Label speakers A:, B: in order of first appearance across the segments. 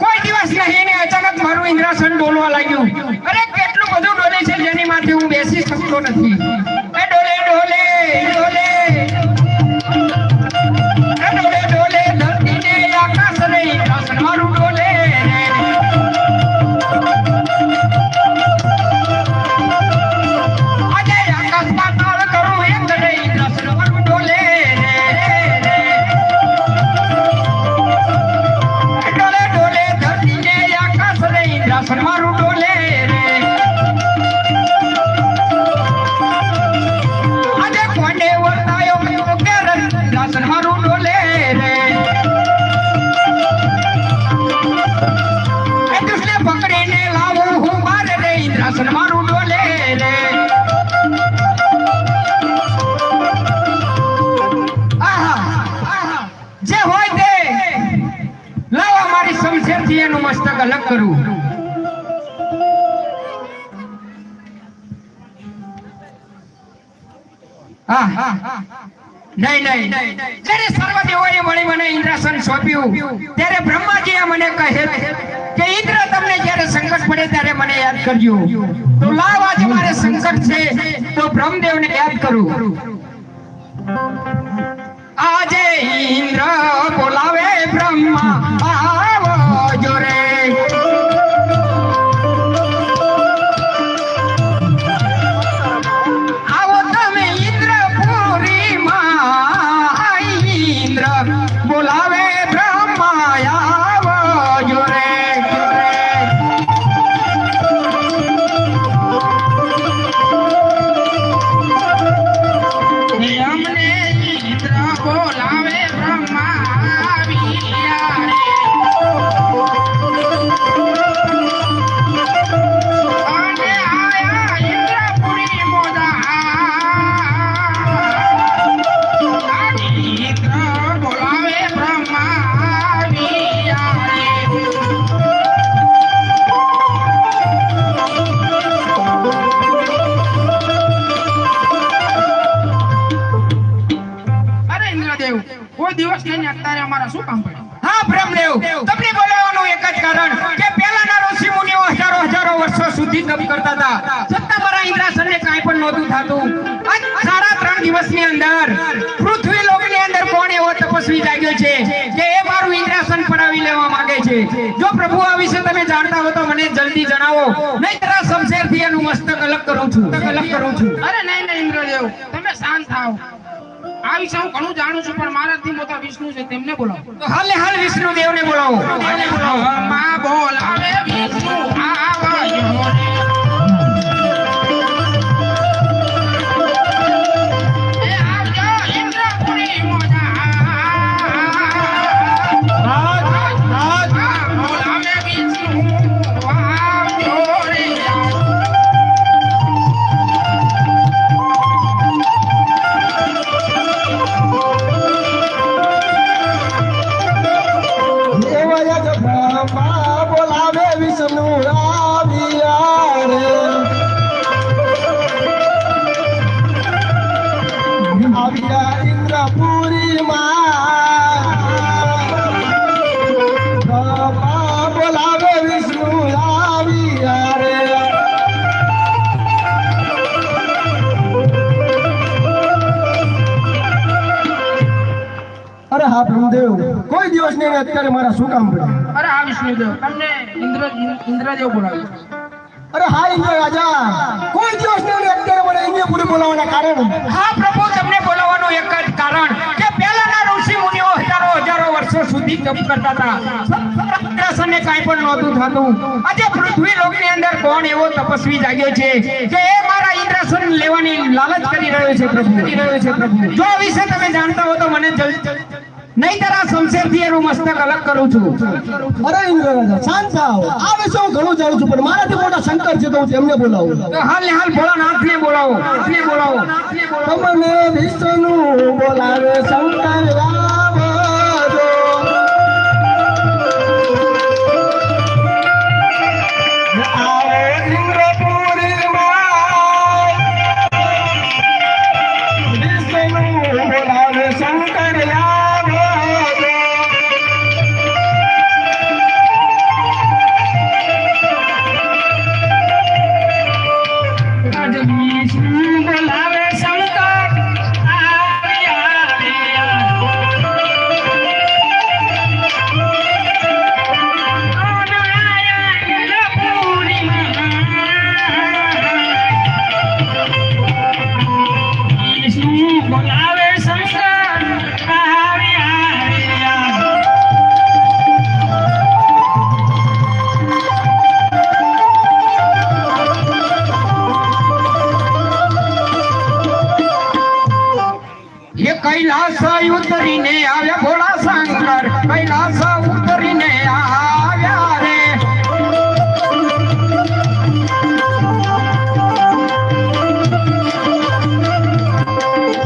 A: કોઈ દિવસ નહીં ને અચાનક મારું ઇન્દ્રાસન ડોલવા લાગ્યું. અરે કેટલું બધું ડોલે છે જેની માથે હું બેસી શકતો નથી. એ ડોલે ડોલે ડોલે ડોલે ડોલે ધરતી ને આકાશ રે ઇન્દ્રાસન મારું ડોલે આજે આકાશ પાતાળ કરું એક રે ઇન્દ્રાસન મારું ડોલે મારું ડોલે રે આજે કોને વર્તાયો મેં કે રાસન મારું ડોલે રે એ દુસને પકડીને લાવું હું બાર રે રાસન મારું ડોલે રે જે હોય તે લાવો મારી શમશેરથી એનું મસ્તક અલગ કરું. નહીં જ્યારે સર્વદેવોએ મળી મને ઇન્દ્રાસન સોંપ્યું ત્યારે બ્રહ્માજીએ મને કહે કે ઇન્દ્ર તમને જ્યારે સંકટ પડે ત્યારે મને યાદ કરજો. તો લાવ આજે મારે સંકટ છે તો બ્રહ્મદેવને યાદ કરું. આજે ઇન્દ્ર બોલાવે બ્રહ્મા આવો જોરે બોલાવે બ્રહ્મા આવો જોરે અમને ઇન્દ્ર બોલાવે બ્રહ્મા આવ્યા રે અને આયા ઇન્દ્રપુરી મોદા કોઈ દિવસ નહીં અત્યારે અમારા શું કામ પડે? હા બ્રહ્મદેવ તમને બોલાવવાનું એક જ કારણ કે પહેલાના ઋષિ મુનિઓ હજારો વર્ષો સુધી તપ કરતા હતા, છતાં મારા ઇન્દ્રાસનને કાંઈ પણ નહોતું થતું. આજ 3.5 દિવસની અંદર પૃથ્વી લોકની અંદર કોણ એવો તપસ્વી જાગ્યો છે કે એ મારું ઇન્દ્રાસન પડાવી લેવા માંગે છે? જો પ્રભુ આ વિશે તમે જાણતા હો તો મને જલ્દી જણાવો, નહીંતર આ શમશેરથી એનું મસ્તક અલગ કરું છું.
B: અરે નહીં ઇન્દ્રદેવ, તમે શાંત થાઓ. આ વિશે હું ઘણું જાણું છું, પણ મારાથી મોટા વિષ્ણુ છે, તેમને બોલાવો.
A: તો હાલ વિષ્ણુ દેવને બોલાવો.
B: માં બોલાવે વિષ્ણુ આવ્યો રે. એ આવજો ઇન્દ્રપુરી મોજા. બોલાવે વિષ્ણુ આવ્યો રે.
C: બોલાવે વિષ્ણુ આવ્યા રે. આવ્યા ઇન્દ્રપુરી માં બોલાવે વિષ્ણુ આવ્યા રે. અરે હા બ્રહ્મદેવ, કોઈ દિવસ નહીં અત્યારે મારા શું કામ પડ્યું?
B: અરે હા વિષ્ણુદેવ, તમને ઇન્દ્રદેવ બોલાવે.
C: અરે હા ઇન્દ્ર રાજા, કોઈ દિવસ નહીં અત્યારે મને ઇન્દ્રપુરી બોલાવવાના કારણ?
A: હા પ્રભુ, તમને બોલાવવાનું એક જ કારણ કે પહેલાના ઋષિ મુનિઓ હજારો વર્ષો સુધી તપ કરતા હતા, ઇન્દ્રાસનને કાંઈ પણ નહોતું થતું. આજે પૃથ્વી લોકની અંદર કોણ એવો તપસ્વી જાગ્યો છે કે એ મારા ઇન્દ્રાસન લેવાની લાલચ કરી રહ્યો છે પ્રભુ. જો આ વિશે તમે જાણતા હો તો મને જલ્દી, નહીંતર આ શમશેરથી એનું મસ્તક અલગ કરું છું.
C: અરે ઇન્દ્ર રાજા શાંત થાઓ. આ વિશે હું ઘણું જાણું છું, પણ મારાથી મોટા શંકર છે તો હું તેમને બોલાવું.
A: તો હાલ ભોળાનાથને બોલાવો.
C: તમને વિષ્ણુ બોલાવે શંકર આવજો. આવે ઇન્દ્રપુરીમાં વિષ્ણુ બોલાવે શંકર આવજો.
B: વિષ્ણુ બોલાવે શંકર આવ્યા રે. વિષ્ણુ બોલાવે શંકર આવ્યા રે.
A: એ કૈલાસ ઉતરીને આવ્યા ભોળા શંકર, કૈલાસ ઉતરીને આવ્યા રે.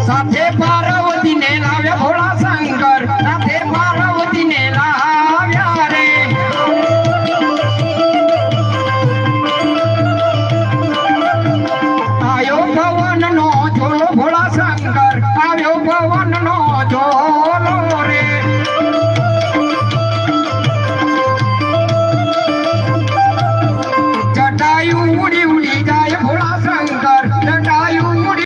A: સાથે પાર્વતીને લાવ્યા ભોળા શંકર, સાથે પાર્વતીને લાવ્યા રે. આવ્યો ભવનનો ઝોલો ભોળા શંકર, આવ્યો ભવનનો ઝોલો.